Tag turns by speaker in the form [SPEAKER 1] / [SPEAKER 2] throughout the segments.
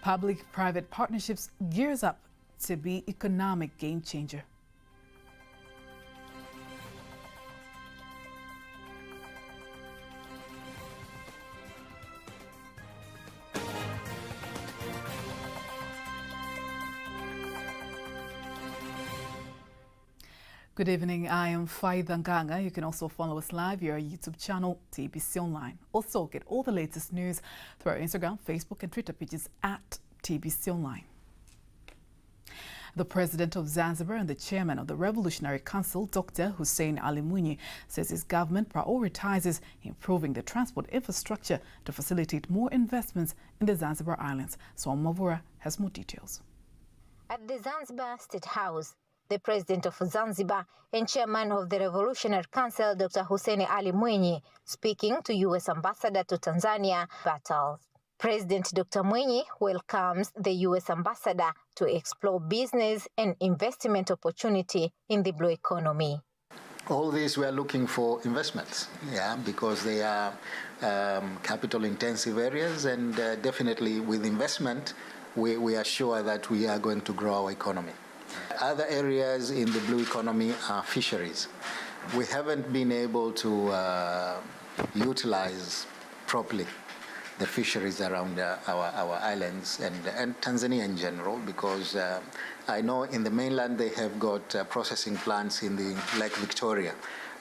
[SPEAKER 1] Public-private partnerships gears up to be economic game changer. Good evening, I am Faida Nganga. You can also follow us live via our YouTube channel, TBC Online. Also, get all the latest news through our Instagram, Facebook and Twitter pages at TBC Online. The President of Zanzibar and the Chairman of the Revolutionary Council, Dr. Hussein Ali Mwinyi, says his government prioritizes improving the transport infrastructure to facilitate more investments in the Zanzibar Islands. Swam Mavura has more details.
[SPEAKER 2] At the Zanzibar State House, the President of Zanzibar and Chairman of the Revolutionary Council, Dr. Hussein Ali Mwinyi, speaking to U.S. Ambassador to Tanzania, battles. President Dr. Mwinyi welcomes the U.S. Ambassador to explore business and investment opportunity in the blue economy.
[SPEAKER 3] All these we are looking for investments, because they are capital-intensive areas, and definitely with investment, we are sure that we are going to grow our economy. Other areas in the blue economy are fisheries. We haven't been able to utilize properly the fisheries around our islands and Tanzania in general, because I know in the mainland they have got processing plants in the Lake Victoria,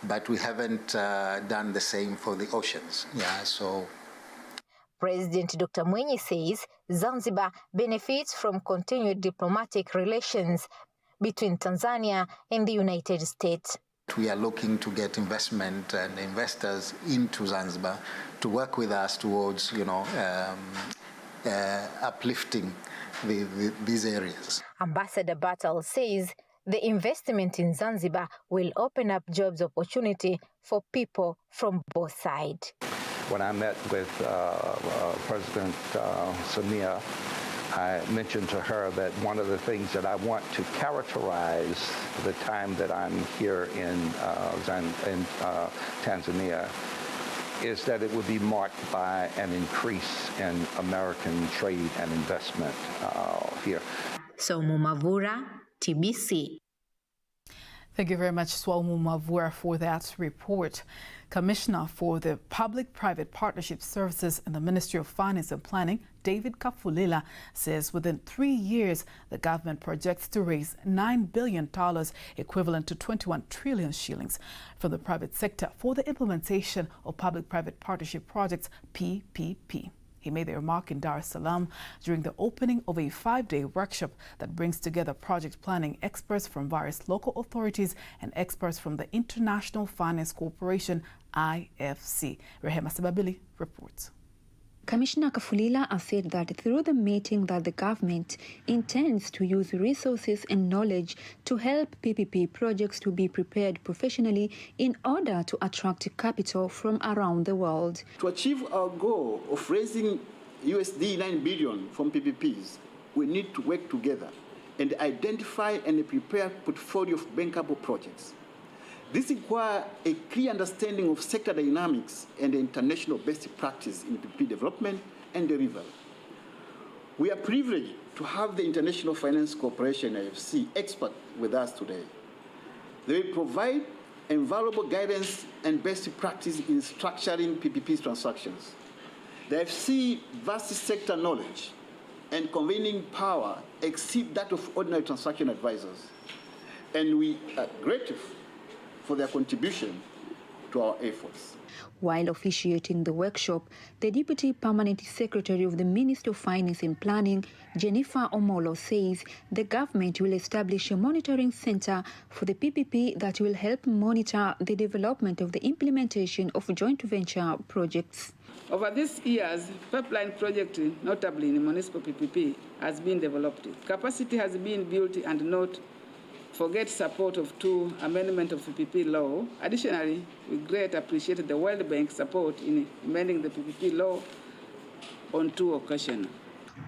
[SPEAKER 3] but we haven't done the same for the oceans.
[SPEAKER 2] President Dr. Mwinyi says Zanzibar benefits from continued diplomatic relations between Tanzania and the United States.
[SPEAKER 3] We are looking to get investment and investors into Zanzibar to work with us towards, uplifting these areas.
[SPEAKER 2] Ambassador Battle says the investment in Zanzibar will open up jobs opportunity for people from both sides.
[SPEAKER 4] When I met with President Samia, I mentioned to her that one of the things that I want to characterize the time that I'm here in Tanzania is that it would be marked by an increase in American trade and investment here.
[SPEAKER 2] Swam Mavura, TBC.
[SPEAKER 1] Thank you very much, Swam Mavura, for that report. Commissioner for the Public-Private Partnership Services in the Ministry of Finance and Planning, David Kafulila, says within 3 years, the government projects to raise $9 billion, equivalent to 21 trillion shillings, from the private sector for the implementation of Public-Private Partnership Projects, PPP. He made the remark in Dar es Salaam during the opening of a 5-day workshop that brings together project planning experts from various local authorities and experts from the International Finance Corporation, IFC. Rehema Sababili reports.
[SPEAKER 5] Commissioner Kafulila has said that through the meeting that the government intends to use resources and knowledge to help PPP projects to be prepared professionally in order to attract capital from around the world.
[SPEAKER 6] To achieve our goal of raising USD 9 billion from PPPs, we need to work together and identify and prepare a portfolio of bankable projects. This requires a clear understanding of sector dynamics and international best practice in PPP development and delivery. We are privileged to have the International Finance Corporation, IFC, expert with us today. They will provide invaluable guidance and best practice in structuring PPP transactions. The IFC vast sector knowledge and convening power exceed that of ordinary transaction advisors, and we are grateful for their contribution to our efforts.
[SPEAKER 5] While officiating the workshop, the Deputy Permanent Secretary of the Ministry of Finance and Planning, Jennifer Omolo, says the government will establish a monitoring center for the PPP that will help monitor the development of the implementation of joint venture projects.
[SPEAKER 7] Over these years, pipeline project, notably in municipal PPP, has been developed. Capacity has been built and not forget support of 2 amendment of PPP law. Additionally, we greatly appreciate the World Bank support in amending the PPP law on 2 occasions.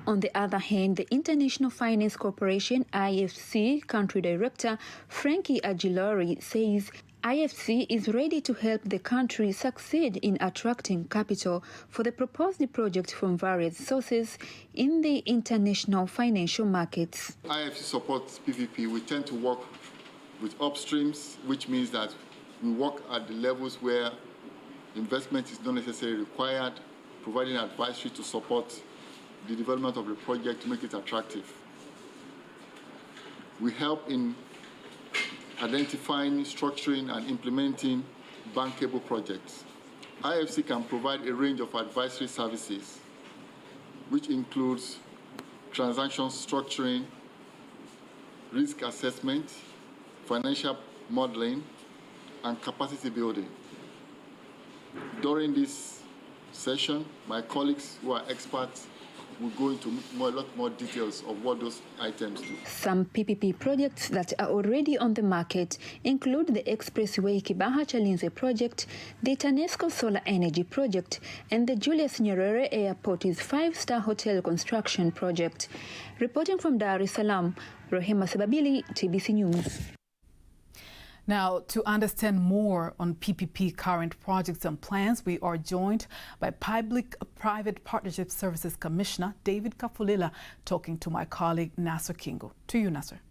[SPEAKER 5] On the other hand, the International Finance Corporation, IFC, Country Director Frankie Agilori says IFC is ready to help the country succeed in attracting capital for the proposed project from various sources in the international financial markets.
[SPEAKER 8] IFC supports PPP. We tend to work with upstreams, which means that we work at the levels where investment is not necessarily required, providing advisory to support the development of the project to make it attractive. We help in identifying, structuring, and implementing bankable projects. IFC can provide a range of advisory services, which includes transaction structuring, risk assessment, financial modeling, and capacity building. During this session, my colleagues who are experts will go into a lot more details of what those items do.
[SPEAKER 5] Some PPP projects that are already on the market include the Expressway Kibaha-Chalinze project, the Tanesco Solar Energy project, and the Julius Nyerere Airport's 5-star hotel construction project. Reporting from Dar es Salaam, Rohema Sebabili, TBC News.
[SPEAKER 1] Now, to understand more on PPP current projects and plans, we are joined by Public-Private Partnership Services Commissioner David Kafulila, talking to my colleague Nasser Kingo. To you, Nasser.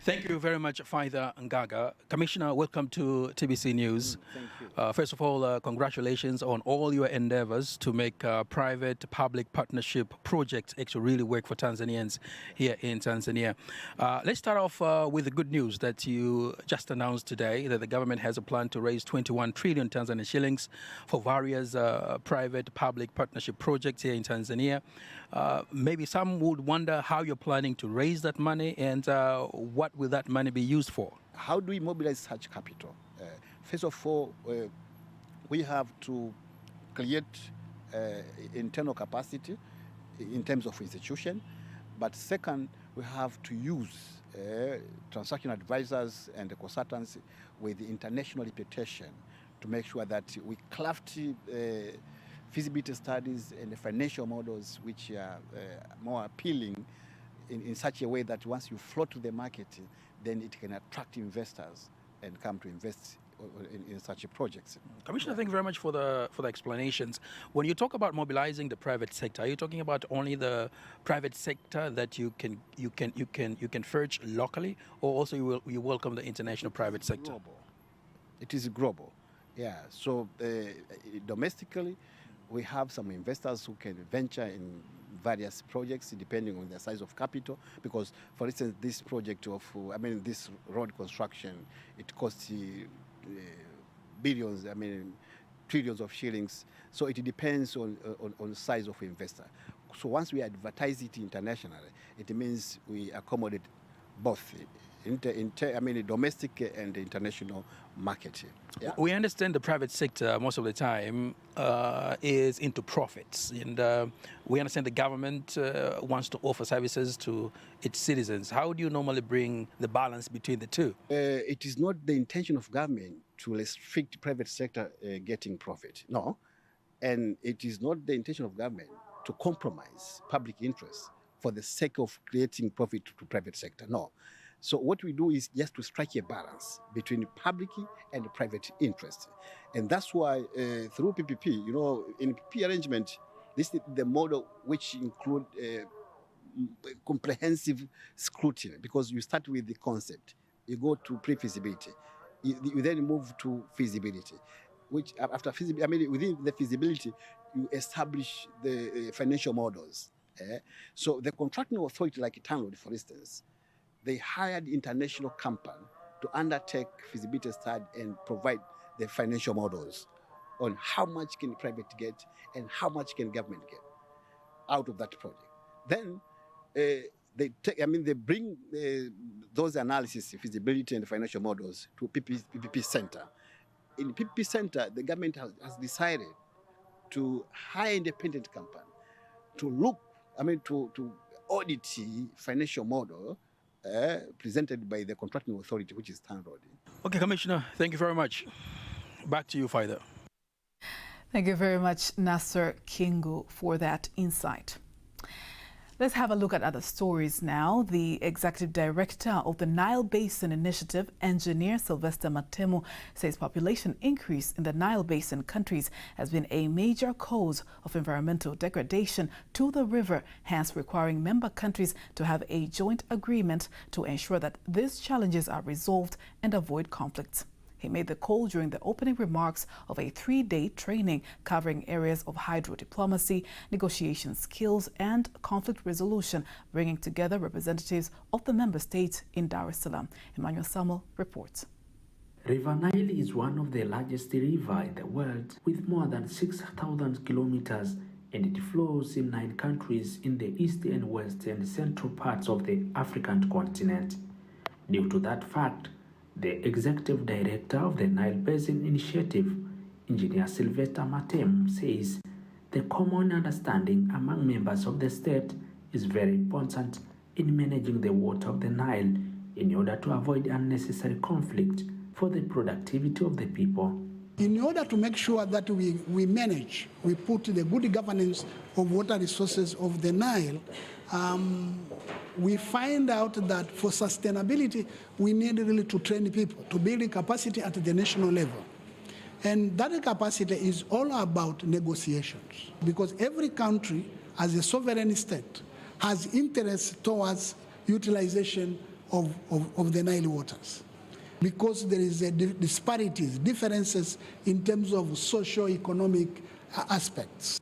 [SPEAKER 9] Thank you very much, Faida Ngaga. Commissioner, welcome to TBC News.
[SPEAKER 6] Thank you.
[SPEAKER 9] First of all, congratulations on all your endeavors to make private-public partnership projects actually really work for Tanzanians here in Tanzania. Let's start off with the good news that you just announced today, that the government has a plan to raise 21 trillion Tanzanian shillings for various private-public partnership projects here in Tanzania. Maybe some would wonder how you're planning to raise that money and what will that money be used for?
[SPEAKER 6] How do we mobilize such capital? First of all, we have to create internal capacity in terms of institution. But second, we have to use transaction advisors and consultants with international reputation to make sure that we craft feasibility studies and the financial models which are more appealing in such a way that once you float to the market, then it can attract investors and come to invest in such projects.
[SPEAKER 9] Commissioner, thank you very much for the explanations. When you talk about mobilizing the private sector, are you talking about only the private sector that you can furge locally, or also you welcome the international private sector?
[SPEAKER 6] Global. It is global. Yeah. So domestically, we have some investors who can venture in various projects depending on the size of capital, because for instance this project of this road construction, it costs billions, trillions of shillings, so it depends on size of investor. So once we advertise it internationally, it means we accommodate both domestic and international market. Yeah.
[SPEAKER 9] We understand the private sector most of the time is into profits, and we understand the government wants to offer services to its citizens. How do you normally bring the balance between the two?
[SPEAKER 6] It is not the intention of government to restrict private sector getting profit. No. And it is not the intention of government to compromise public interest for the sake of creating profit to private sector. No. So what we do is just to strike a balance between public and private interest. And that's why through PPP, in PPP arrangement, this is the model which include comprehensive scrutiny, because you start with the concept, you go to pre-feasibility, you then move to feasibility, which after feasibility, within the feasibility, you establish the financial models. So the contracting authority like TANROADS, for instance, they hired international company to undertake feasibility study and provide the financial models on how much can private get and how much can government get out of that project. Then they bring those analysis, feasibility and financial models to PPP center. In PPP center, the government has decided to hire independent company to look, to audit the financial model presented by the contracting authority, which is TANROADS.
[SPEAKER 9] Okay, Commissioner, thank you very much. Back to you, Faida. Thank
[SPEAKER 1] you very much, Nasser Kingo, for that insight. Let's have a look at other stories now. The Executive Director of the Nile Basin Initiative, Engineer Sylvester Matemo, says population increase in the Nile Basin countries has been a major cause of environmental degradation to the river, hence requiring member countries to have a joint agreement to ensure that these challenges are resolved and avoid conflicts. He made the call during the opening remarks of a 3-day training covering areas of hydro-diplomacy, negotiation skills and conflict resolution, bringing together representatives of the member states in Dar es Salaam. Emmanuel Samuel reports.
[SPEAKER 10] River Nile is one of the largest rivers in the world with more than 6,000 kilometers, and it flows in 9 countries in the east and west and central parts of the African continent. Due to that fact, the Executive Director of the Nile Basin Initiative, Engineer Sylvester Matemo, says the common understanding among members of the state is very important in managing the water of the Nile in order to avoid unnecessary conflict for the productivity of the people.
[SPEAKER 11] In order to make sure that we put the good governance of water resources of the Nile, we find out that for sustainability, we need really to train people, to build capacity at the national level. And that capacity is all about negotiations, because every country, as a sovereign state, has interest towards utilization of the Nile waters, because there is disparities, differences in terms of socio-economic aspects.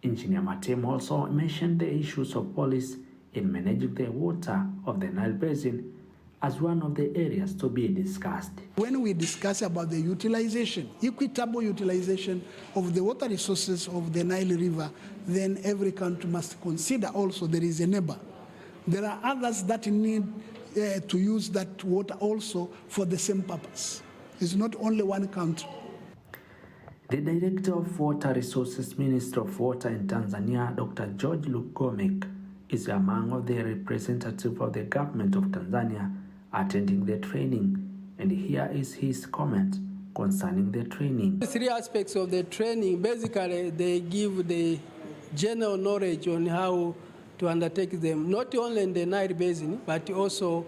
[SPEAKER 10] Engineer Matemo also mentioned the issues of policy in managing the water of the Nile Basin as one of the areas to be discussed.
[SPEAKER 11] When we discuss about the utilization, equitable utilization of the water resources of the Nile River, then every country must consider also there is a neighbor. There are others that need to use that water also for the same purpose. It's not only one country.
[SPEAKER 10] The Director of Water Resources, Minister of Water in Tanzania, Dr. George Lugomek, is among of the representatives of the government of Tanzania attending the training, and here is his comment concerning the training.
[SPEAKER 12] The 3 aspects of the training, basically they give the general knowledge on how to undertake them, not only in the Nile Basin, but also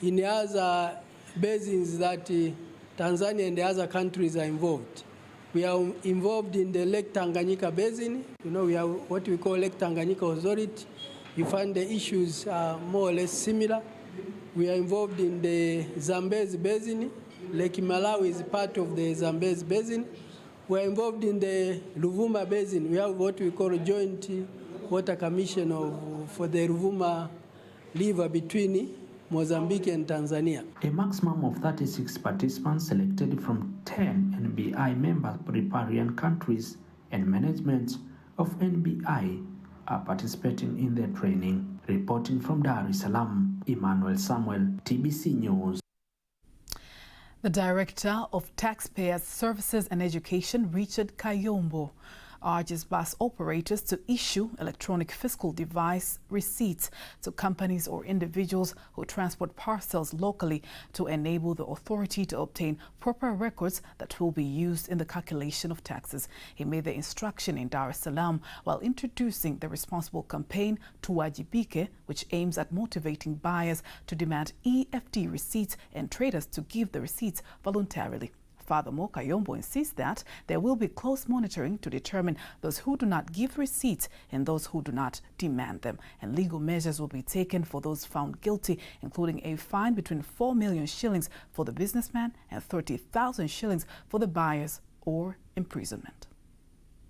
[SPEAKER 12] in the other basins that Tanzania and the other countries are involved. We are involved in the Lake Tanganyika Basin. You know, we have what we call Lake Tanganyika Authority. You find the issues are more or less similar. We are involved in the Zambezi Basin. Lake Malawi is part of the Zambezi Basin. We are involved in the Ruvuma Basin. We have what we call a joint water commission for the Ruvuma River between Mozambique and Tanzania.
[SPEAKER 10] A maximum of 36 participants selected from 10 NBI member riparian countries and management of NBI are participating in the training. Reporting from Dar es Salaam, Emmanuel Samuel, TBC News.
[SPEAKER 1] The Director of Taxpayers Services and Education, Richard Kayombo, urges bus operators to issue electronic fiscal device receipts to companies or individuals who transport parcels locally to enable the authority to obtain proper records that will be used in the calculation of taxes. He made the instruction in Dar es Salaam while introducing the responsible campaign Tuwajibike, which aims at motivating buyers to demand EFD receipts and traders to give the receipts voluntarily. Furthermore, Kayombo insists that there will be close monitoring to determine those who do not give receipts and those who do not demand them. And legal measures will be taken for those found guilty, including a fine between 4 million shillings for the businessman and 30,000 shillings for the buyers, or imprisonment.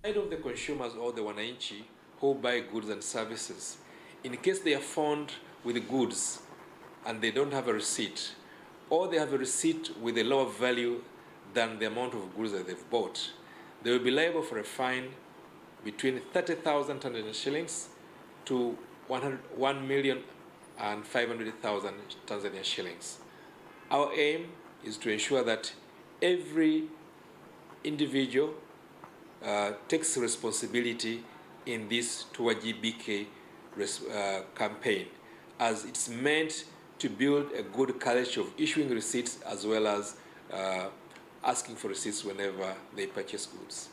[SPEAKER 13] Side of the consumers or the wananchi who buy goods and services, in case they are found with goods and they don't have a receipt, or they have a receipt with a lower value than the amount of goods that they've bought, they will be liable for a fine between 30,000 Tanzanian shillings to 1,500,000 Tanzanian shillings. Our aim is to ensure that every individual takes responsibility in this Tuwajibike campaign, as it's meant to build a good culture of issuing receipts as well as asking for receipts whenever they purchase goods.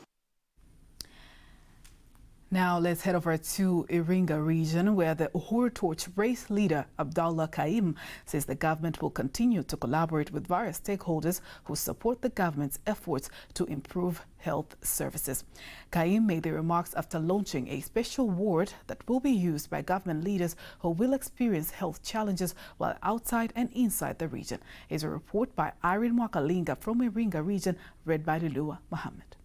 [SPEAKER 1] Now let's head over to Iringa region, where the Uhuru Torch race leader Abdallah Kaim says the government will continue to collaborate with various stakeholders who support the government's efforts to improve health services. Kaim made the remarks after launching a special ward that will be used by government leaders who will experience health challenges while outside and inside the region. Here's a report by Irene Mwakalinga from Iringa region, read by Lulua Mohammed.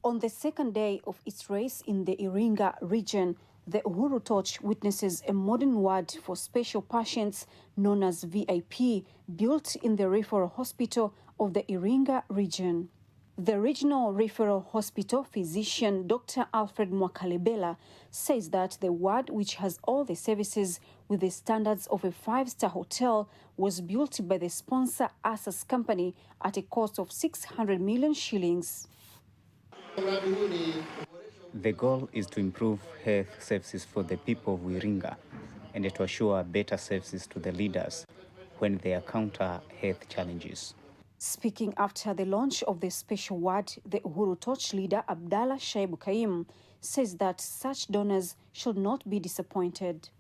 [SPEAKER 14] On the second day of its race in the Iringa region, the Uhuru Torch witnesses a modern ward for special patients known as VIP, built in the referral hospital of the Iringa region. The regional referral hospital physician, Dr. Alfred Mwakalebela, says that the ward, which has all the services with the standards of a five-star hotel, was built by the sponsor Asas company at a cost of 600 million shillings.
[SPEAKER 15] The goal is to improve health services for the people of Iringa and to assure better services to the leaders when they encounter health challenges.
[SPEAKER 14] Speaking after the launch of the special ward, the Uhuru Torch leader Abdallah Shaibu Kaim says that such donors should not be disappointed.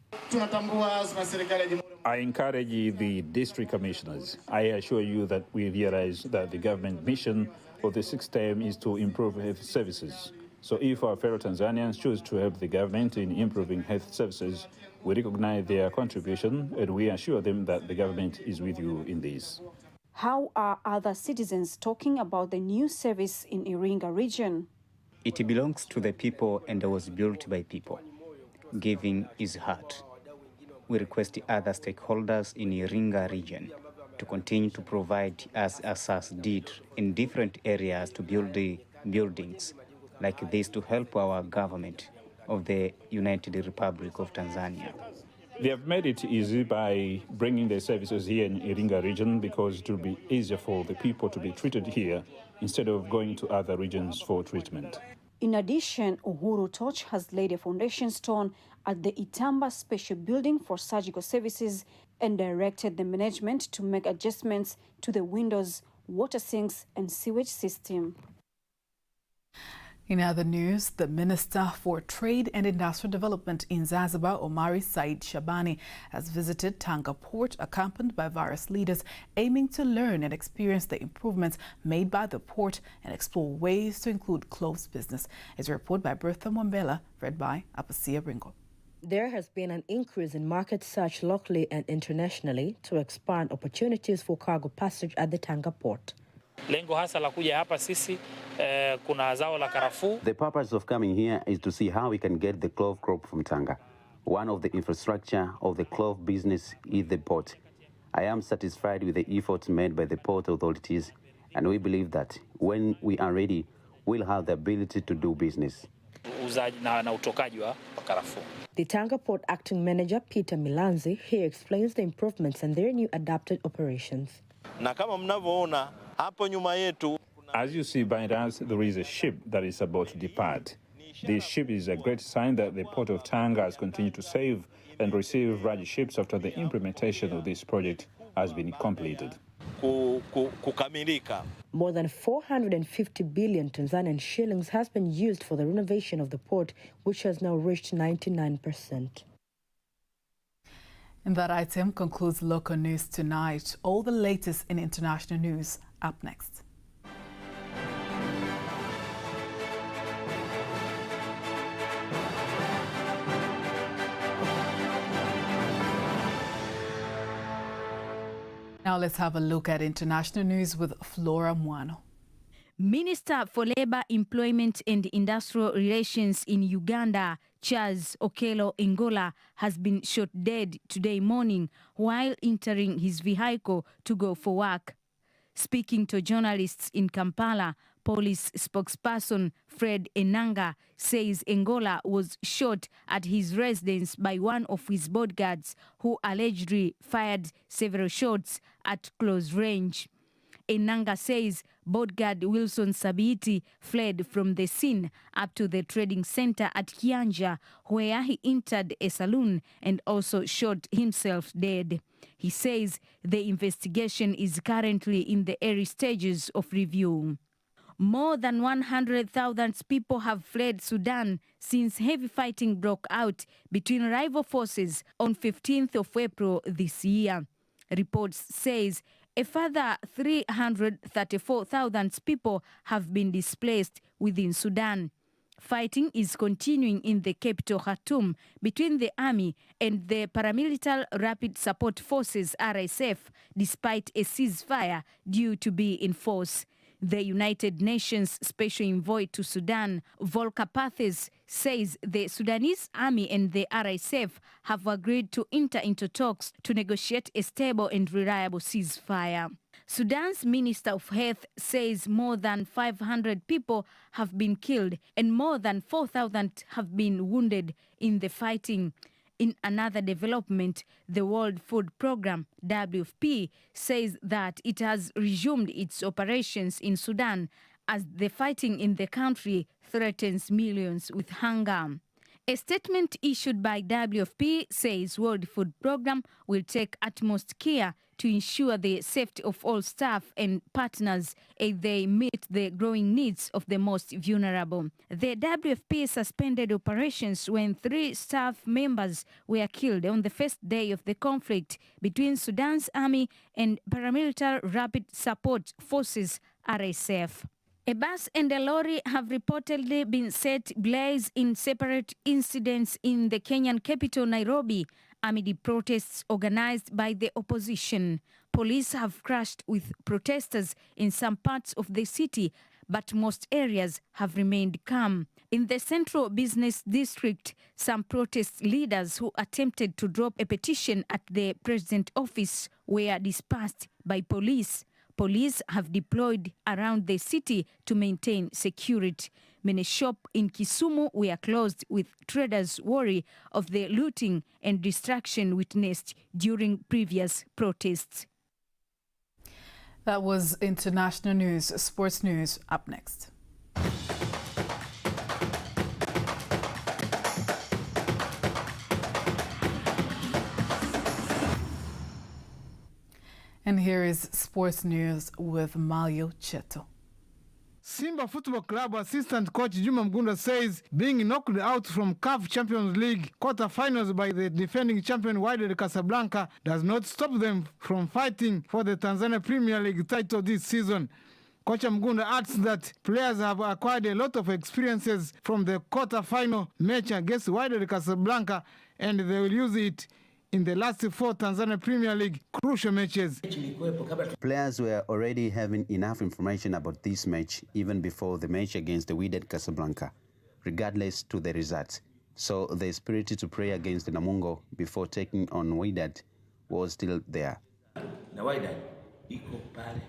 [SPEAKER 16] I encourage the district commissioners. I assure you that we realize that the government mission for the sixth term is to improve health services. So if our fellow Tanzanians choose to help the government in improving health services, we recognize their contribution and we assure them that the government is with you in this.
[SPEAKER 14] How are other citizens talking about the new service in Iringa region?
[SPEAKER 15] It belongs to the people and was built by people. Giving is heart. We request other stakeholders in Iringa region to continue to provide as Asas did in different areas to build the buildings like this to help our government of the United Republic of Tanzania.
[SPEAKER 16] They have made it easy by bringing their services here in Iringa region because it will be easier for the people to be treated here instead of going to other regions for treatment.
[SPEAKER 14] In addition, Uhuru Torch has laid a foundation stone at the Itamba Special Building for Surgical Services and directed the management to make adjustments to the windows, water sinks and sewage system.
[SPEAKER 1] In other news, the Minister for Trade and Industrial Development in Zanzibar, Omari Said Shabani, has visited Tanga Port, accompanied by various leaders aiming to learn and experience the improvements made by the port and explore ways to include closed business. As a report by Bertha Mwambela, read by Apasia Ringo.
[SPEAKER 17] There has been an increase in market search locally and internationally to expand opportunities for cargo passage at the Tanga Port.
[SPEAKER 18] Lengo hasa la kuja hapa sisi kuna zao la karafuu.
[SPEAKER 19] The purpose of coming here is to see how we can get the clove crop from Tanga. One of the infrastructure of the clove business is the port. I am satisfied with the efforts made by the port authorities, and we believe that when we are ready, we'll have the ability to do business.
[SPEAKER 18] Na utokaji wa karafuu.
[SPEAKER 17] The Tanga Port Acting Manager Peter Milanzi here explains the improvements and their new adapted operations.
[SPEAKER 20] Na kama mnavyoona hapo nyuma yetu,
[SPEAKER 16] as you see behind us, there is a ship that is about to depart. This ship is a great sign that the port of Tanga has continued to save and receive large ships after the implementation of this project has been completed.
[SPEAKER 20] Kukamilika.
[SPEAKER 17] More than 450 billion Tanzanian shillings has been used for the renovation of the port, which has now reached 99%.
[SPEAKER 1] And that item concludes local news tonight. All the latest in international news up next. Now let's have a look at international news with Flora Mwano.
[SPEAKER 21] Minister for Labour, Employment and Industrial Relations in Uganda, Charles Okello Engola, has been shot dead today morning while entering his vehicle to go for work. Speaking to journalists in Kampala, police spokesperson Fred Enanga says Engola was shot at his residence by one of his bodyguards who allegedly fired several shots at close range. Enanga says bodyguard Wilson Sabiti fled from the scene up to the trading center at Kianja, where he entered a saloon and also shot himself dead. He says the investigation is currently in the early stages of review. More than 100,000 people have fled Sudan since heavy fighting broke out between rival forces on 15th of April this year. Reports says a further 334,000 people have been displaced within Sudan. Fighting is continuing in the capital Khartoum between the army and the paramilitary Rapid Support Forces RSF, despite a ceasefire due to be in force. The United Nations Special Envoy to Sudan, Volker Perthes, says the Sudanese army and the RSF have agreed to enter into talks to negotiate a stable and reliable ceasefire. Sudan's Minister of Health says more than 500 people have been killed and more than 4,000 have been wounded in the fighting. In another development, the World Food Programme, WFP, says that it has resumed its operations in Sudan as the fighting in the country threatens millions with hunger. A statement issued by WFP says World Food Programme will take utmost care to ensure the safety of all staff and partners as they meet the growing needs of the most vulnerable. The WFP suspended operations when 3 staff members were killed on the first day of the conflict between Sudan's army and paramilitary Rapid Support Forces RSF. A bus and a lorry have reportedly been set ablaze in separate incidents in the Kenyan capital, Nairobi, amid protests organized by the opposition. Police have clashed with protesters in some parts of the city, but most areas have remained calm. In the central business district, some protest leaders who attempted to drop a petition at the president's office were dispersed by police. Police have deployed around the city to maintain security. Many shops in Kisumu were closed with traders worry of the looting and destruction witnessed during previous protests.
[SPEAKER 1] That was international news. Sports news up next. And here is sports news with Mario Cheto.
[SPEAKER 3] Simba Football Club assistant coach Juma Mgunda says being knocked out from CAF Champions League quarter-finals by the defending champion Wydad Casablanca does not stop them from fighting for the Tanzania Premier League title this season. Coach Mgunda adds that players have acquired a lot of experiences from the quarter-final match against Wydad Casablanca and they will use it in the last 4 Tanzania Premier League crucial matches.
[SPEAKER 19] Players were already having enough information about this match even before the match against the Wydad Casablanca, regardless to the results. So the spirit to pray against the Namungo before taking on Wydad was still there.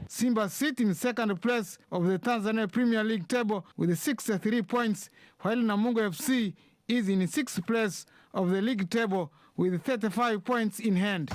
[SPEAKER 3] Simba sit in second place of the Tanzania Premier League table with 63 points, while Namungo FC is in 6th place of the league table with 35 points in hand.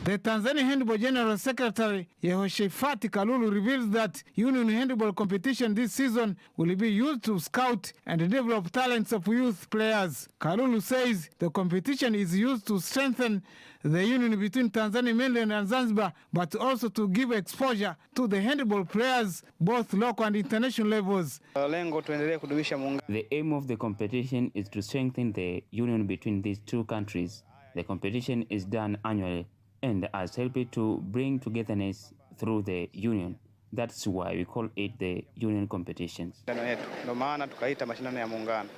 [SPEAKER 3] The Tanzania Handball General Secretary Yehoshafati Kalulu reveals that union handball competition this season will be used to scout and develop talents of youth players. Kalulu says the competition is used to strengthen the union between Tanzania mainland and Zanzibar, but also to give exposure to the handball players, both local and international levels.
[SPEAKER 15] The aim of the competition is to strengthen the union between these two countries. The competition is done annually and has helped to bring togetherness through the union. That's why we call it the union competitions.
[SPEAKER 3] The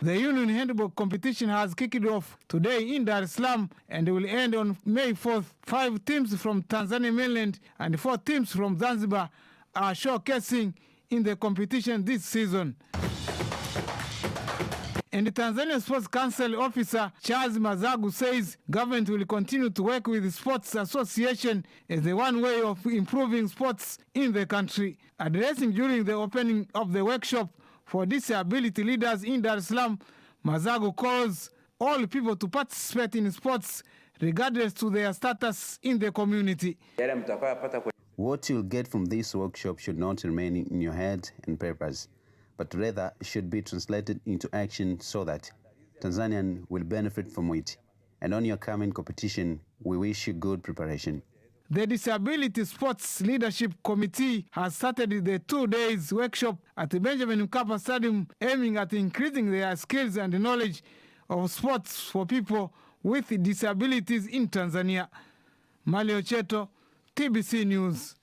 [SPEAKER 3] union handball competition has kicked off today in Dar es Salaam and will end on May 4th. 5 teams from Tanzania mainland and 4 teams from Zanzibar are showcasing in the competition this season. And the Tanzania Sports Council officer Charles Mazagu says government will continue to work with the Sports Association as the one way of improving sports in the country. Addressing during the opening of the workshop for disability leaders in Dar es Salaam, Mazagu calls all people to participate in sports regardless to their status in the community.
[SPEAKER 19] What you'll get from this workshop should not remain in your head and papers, but rather should be translated into action so that Tanzanian will benefit from it. And on your coming competition, we wish you good preparation.
[SPEAKER 3] The Disability Sports Leadership Committee has started the 2 days workshop at the Benjamin Mkapa Stadium aiming at increasing their skills and knowledge of sports for people with disabilities in Tanzania. Malio Cheto, TBC News.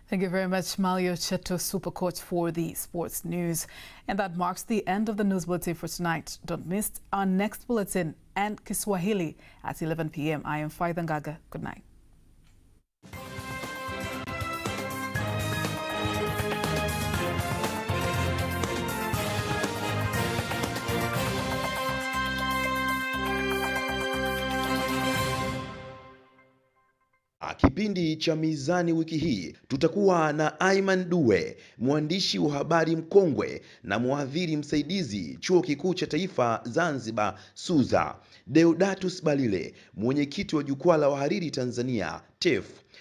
[SPEAKER 1] Thank you very much, Malio Cheto, Super Coach, for the sports news. And that marks the end of the news bulletin for tonight. Don't miss our next bulletin and Kiswahili at 11 p.m. I am Faida Ngaga. Good night.
[SPEAKER 4] Kipindi cha Mizani wiki hii tutakuwa na Aiman Duwe, mwandishi wa habari mkongwe na mwadhiri msaidizi Chuo Kikuu cha Taifa Zanzibar SUZA, Deodatus Balile, mwenyekiti wa Jukwaa la Wahariri Tanzania TEF,